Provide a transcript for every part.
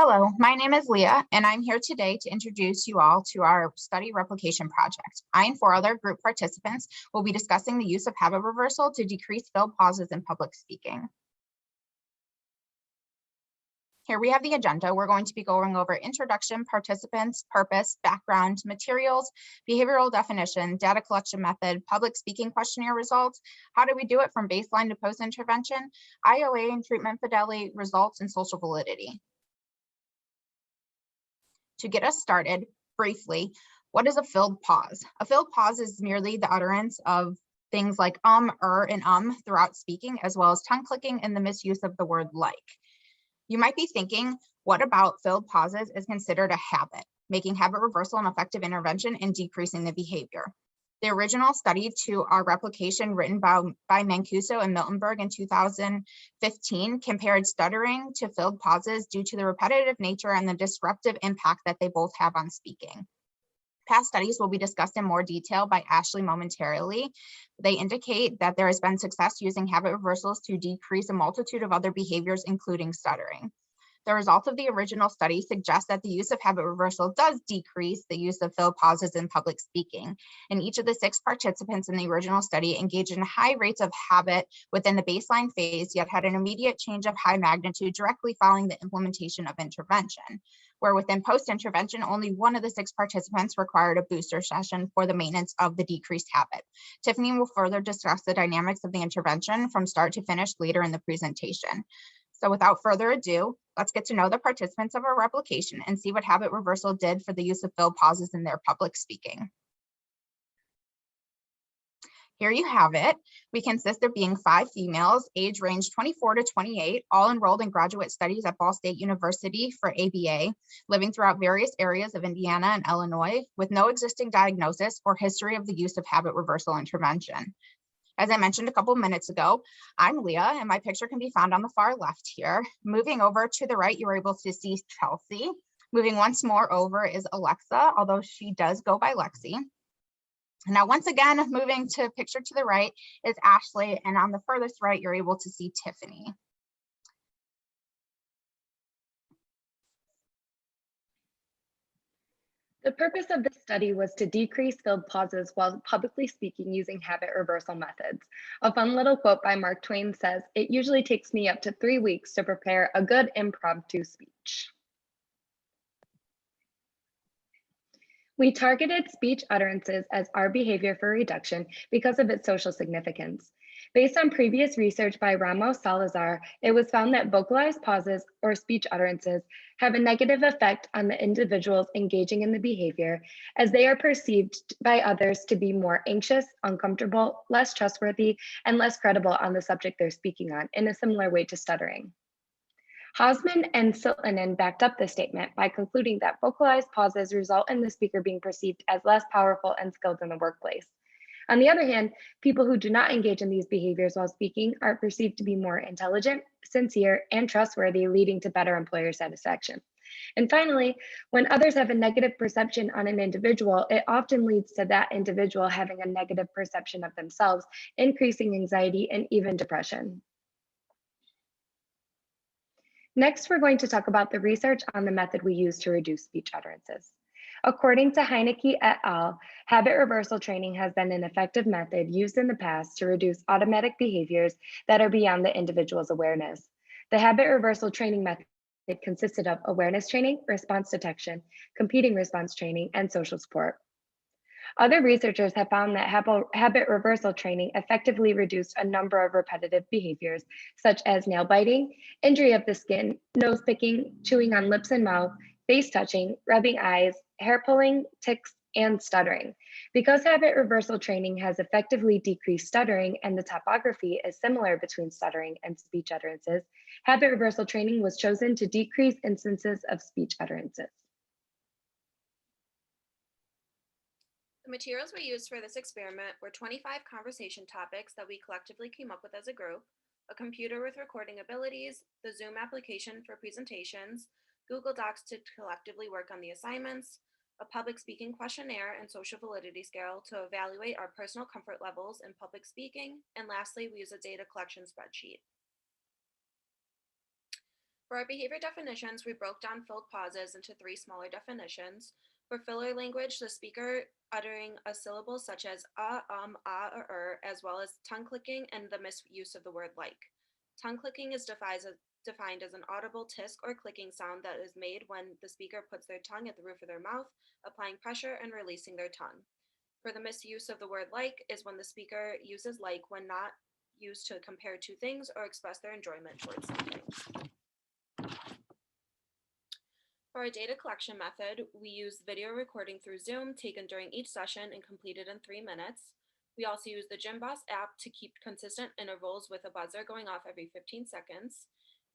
Hello, my name is Leah, and I'm here today to introduce you all to our study replication project. I and four other group participants will be discussing the use of habit reversal to decrease failed pauses in public speaking. Here we have the agenda. We're going to be going over introduction, participants, purpose, background, materials, behavioral definition, data collection method, public speaking questionnaire results, how do we do it from baseline to post-intervention, IOA and treatment fidelity, results, and social validity. To get us started, briefly, what is a filled pause? A filled pause is merely the utterance of things like and throughout speaking, as well as tongue clicking and the misuse of the word like. You might be thinking, what about filled pauses is considered a habit, making habit reversal an effective intervention and decreasing the behavior? The original study to our replication written by Mancuso and Miltenberg in 2015 compared stuttering to filled pauses due to the repetitive nature and the disruptive impact that they both have on speaking. Past studies will be discussed in more detail by Ashley momentarily. They indicate that there has been success using habit reversals to decrease a multitude of other behaviors, including stuttering. The results of the original study suggest that the use of habit reversal does decrease the use of filled pauses in public speaking. And each of the 6 participants in the original study engaged in high rates of habit within the baseline phase, yet had an immediate change of high magnitude directly following the implementation of intervention, where within post-intervention, only one of the 6 participants required a booster session for the maintenance of the decreased habit. Tiffany will further discuss the dynamics of the intervention from start to finish later in the presentation. So without further ado, let's get to know the participants of our replication and see what habit reversal did for the use of filled pauses in their public speaking. Here you have it. We consist of being 5 females, age range 24 to 28, all enrolled in graduate studies at Ball State University for ABA, living throughout various areas of Indiana and Illinois with no existing diagnosis or history of the use of habit reversal intervention. As I mentioned a couple of minutes ago, I'm Leah, and my picture can be found on the far left here. Moving over to the right, you're able to see Chelsea. Moving once more over is Alexa, although she does go by Lexi. Now, once again, moving to picture to the right is Ashley, and on the furthest right, you're able to see Tiffany. The purpose of this study was to decrease filled pauses while publicly speaking using habit reversal methods. A fun little quote by Mark Twain says, "It usually takes me up to 3 weeks to prepare a good impromptu speech." We targeted speech utterances as our behavior for reduction because of its social significance. Based on previous research by Ramos Salazar, it was found that vocalized pauses or speech utterances have a negative effect on the individuals engaging in the behavior, as they are perceived by others to be more anxious, uncomfortable, less trustworthy, and less credible on the subject they're speaking on, in a similar way to stuttering. Hausman and Siltanen backed up this statement by concluding that vocalized pauses result in the speaker being perceived as less powerful and skilled in the workplace. On the other hand, people who do not engage in these behaviors while speaking are perceived to be more intelligent, sincere, and trustworthy, leading to better employer satisfaction. And finally, when others have a negative perception on an individual, it often leads to that individual having a negative perception of themselves, increasing anxiety and even depression. Next, we're going to talk about the research on the method we use to reduce speech utterances. According to Heineke et al., habit reversal training has been an effective method used in the past to reduce automatic behaviors that are beyond the individual's awareness. The habit reversal training method consisted of awareness training, response detection, competing response training, and social support. Other researchers have found that habit reversal training effectively reduced a number of repetitive behaviors, such as nail biting, injury of the skin, nose picking, chewing on lips and mouth, face touching, rubbing eyes, hair pulling, tics, and stuttering. Because habit reversal training has effectively decreased stuttering and the topography is similar between stuttering and speech utterances, habit reversal training was chosen to decrease instances of speech utterances. The materials we used for this experiment were 25 conversation topics that we collectively came up with as a group, a computer with recording abilities, the Zoom application for presentations, Google Docs to collectively work on the assignments, a public speaking questionnaire and social validity scale to evaluate our personal comfort levels in public speaking, and lastly, we use a data collection spreadsheet. For our behavior definitions, we broke down filled pauses into 3 smaller definitions. For filler language, the speaker uttering a syllable such as ah, or, as well as tongue clicking and the misuse of the word like. Tongue clicking is defined as an audible tisk or clicking sound that is made when the speaker puts their tongue at the roof of their mouth, applying pressure and releasing their tongue. For the misuse of the word like is when the speaker uses like when not used to compare two things or express their enjoyment towards something. For our data collection method, we use video recording through Zoom taken during each session and completed in 3 minutes. We also use the GymBoss app to keep consistent intervals with a buzzer going off every 15 seconds.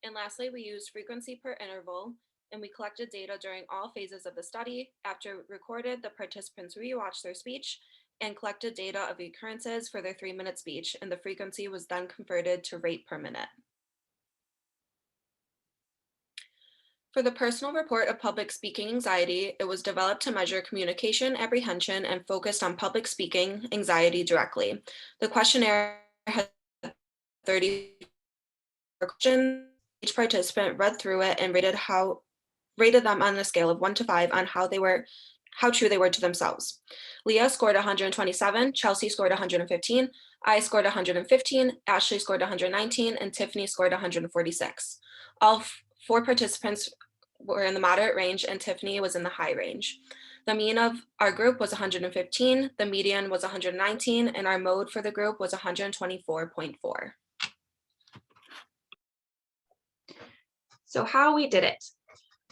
And lastly, we used frequency per interval, and we collected data during all phases of the study. After recorded, the participants rewatched their speech and collected data of the occurrences for their 3-minute speech, and the frequency was then converted to rate per minute. For the personal report of public speaking anxiety, it was developed to measure communication, apprehension, and focused on public speaking anxiety directly. The questionnaire had 30 questions. Each participant read through it and rated them on a scale of 1 to 5 on how true they were to themselves. Leah scored 127, Chelsea scored 115, I scored 115, Ashley scored 119, and Tiffany scored 146. All 4 participants were in the moderate range and Tiffany was in the high range. The mean of our group was 115, the median was 119, and our mode for the group was 124.4. So how we did it.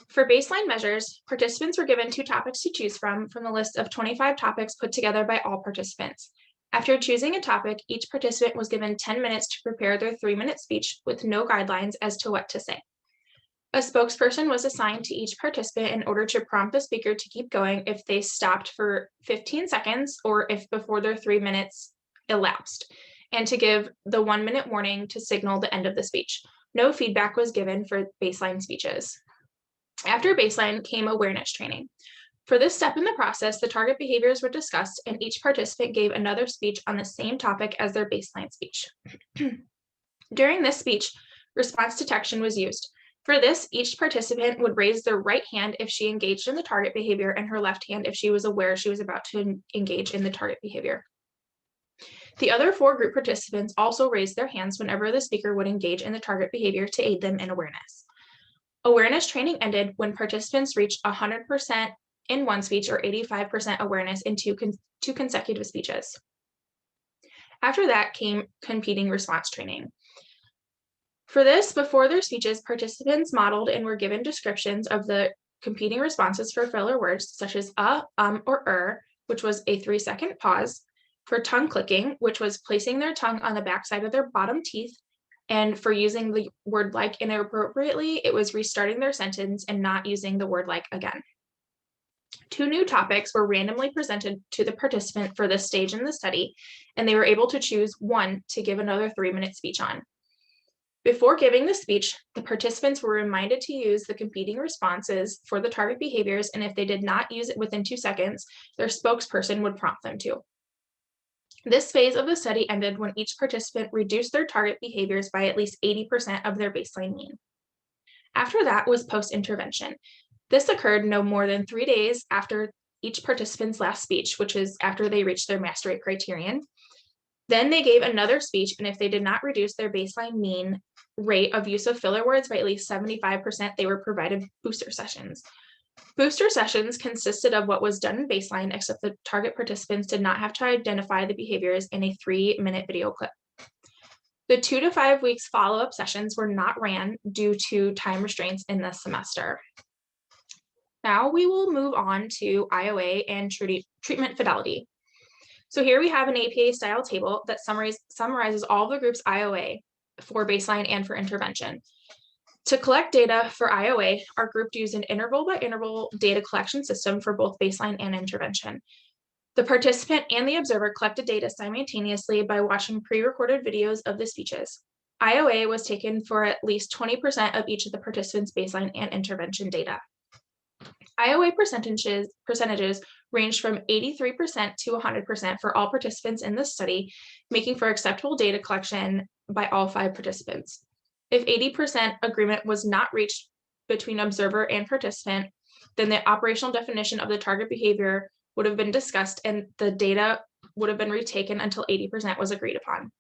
For baseline measures, participants were given 2 topics to choose from the list of 25 topics put together by all participants. After choosing a topic, each participant was given 10 minutes to prepare their 3-minute speech with no guidelines as to what to say. A spokesperson was assigned to each participant in order to prompt the speaker to keep going if they stopped for 15 seconds or if before their 3 minutes elapsed, and to give the 1-minute warning to signal the end of the speech. No feedback was given for baseline speeches. After baseline came awareness training. For this step in the process, the target behaviors were discussed and each participant gave another speech on the same topic as their baseline speech. During this speech, response detection was used. For this, each participant would raise their right hand if she engaged in the target behavior and her left hand if she was aware she was about to engage in the target behavior. The other 4 group participants also raised their hands whenever the speaker would engage in the target behavior to aid them in awareness. Awareness training ended when participants reached 100% in one speech or 85% awareness in two consecutive speeches. After that came competing response training. For this, before their speeches, participants modeled and were given descriptions of the competing responses for filler words such as or which was a 3-second pause, for tongue clicking, which was placing their tongue on the backside of their bottom teeth, and for using the word like inappropriately, it was restarting their sentence and not using the word like again. 2 new topics were randomly presented to the participant for this stage in the study, and they were able to choose one to give another 3-minute speech on. Before giving the speech, the participants were reminded to use the competing responses for the target behaviors, and if they did not use it within 2 seconds, their spokesperson would prompt them to. This phase of the study ended when each participant reduced their target behaviors by at least 80% of their baseline mean. After that was post-intervention. This occurred no more than 3 days after each participant's last speech, which is after they reached their mastery criterion. Then they gave another speech, and if they did not reduce their baseline mean rate of use of filler words by at least 75%, they were provided booster sessions. Booster sessions consisted of what was done in baseline, except the target participants did not have to identify the behaviors in a 3-minute video clip. The 2 to 5 weeks follow-up sessions were not ran due to time restraints in this semester. Now we will move on to IOA and treatment fidelity. So here we have an APA style table that summarizes all the group's IOA for baseline and for intervention. To collect data for IOA, our group used an interval by interval data collection system for both baseline and intervention. The participant and the observer collected data simultaneously by watching pre-recorded videos of the speeches. IOA was taken for at least 20% of each of the participants' baseline and intervention data. IOA percentages ranged from 83% to 100% for all participants in this study, making for acceptable data collection by all 5 participants. If 80% agreement was not reached between observer and participant, then the operational definition of the target behavior would have been discussed and the data would have been retaken until 80% was agreed upon.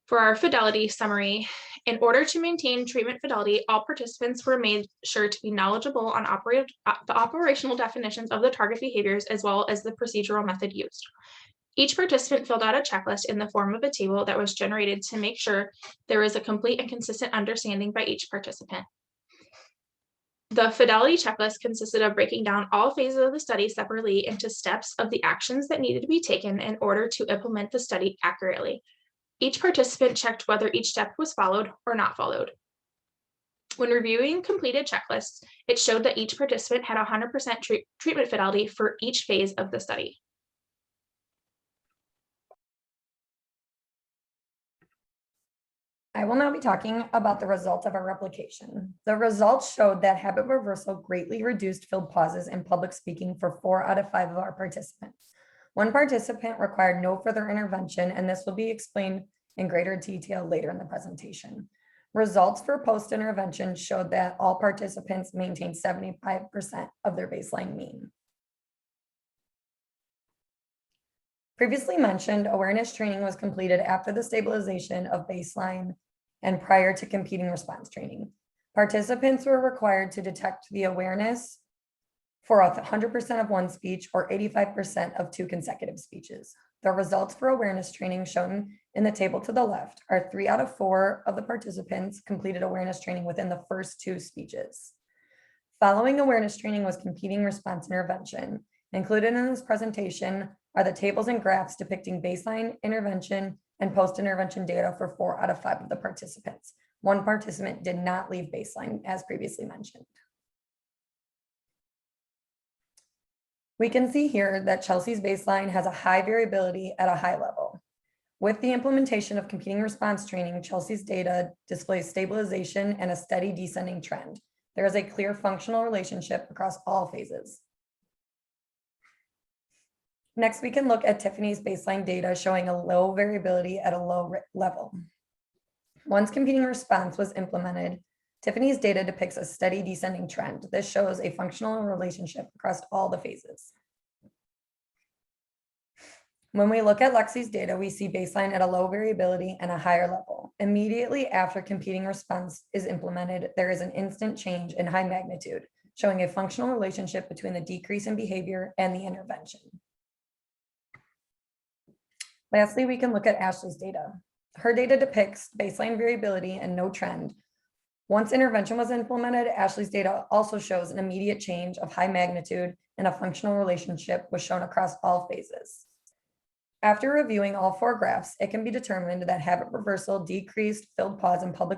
For our fidelity summary, in order to maintain treatment fidelity, all participants were made sure to be knowledgeable on the operational definitions of the target behaviors as well as the procedural method used. Each participant filled out a checklist in the form of a table that was generated to make sure there is a complete and consistent understanding by each participant. The fidelity checklist consisted of breaking down all phases of the study separately into steps of the actions that needed to be taken in order to implement the study accurately. Each participant checked whether each step was followed or not followed. When reviewing completed checklists, it showed that each participant had 100% treatment fidelity for each phase of the study. I will now be talking about the results of our replication. The results showed that habit reversal greatly reduced field pauses and public speaking for 4 out of 5 of our participants. One participant required no further intervention, and this will be explained in greater detail later in the presentation. Results for post-intervention showed that all participants maintained 75% of their baseline mean. Previously mentioned, awareness training was completed after the stabilization of baseline and prior to competing response training. Participants were required to detect the awareness for 100% of one speech or 85% of 2 consecutive speeches. The results for awareness training shown in the table to the left are 3 out of 4 of the participants completed awareness training within the first 2 speeches. Following awareness training was competing response intervention. Included in this presentation are the tables and graphs depicting baseline, intervention, and post-intervention data for 4 out of 5 of the participants. One participant did not leave baseline, as previously mentioned. We can see here that Chelsea's baseline has a high variability at a high level. With the implementation of competing response training, Chelsea's data displays stabilization and a steady descending trend. There is a clear functional relationship across all phases. Next, we can look at Tiffany's baseline data showing a low variability at a low level. Once competing response was implemented, Tiffany's data depicts a steady descending trend. This shows a functional relationship across all the phases. When we look at Lexi's data, we see baseline at a low variability and a higher level. Immediately after competing response is implemented, there is an instant change in high magnitude, showing a functional relationship between the decrease in behavior and the intervention. Lastly, we can look at Ashley's data. Her data depicts baseline variability and no trend. Once intervention was implemented, Ashley's data also shows an immediate change of high magnitude and a functional relationship was shown across all phases. After reviewing all 4 graphs, it can be determined that habit reversal decreased field pause and public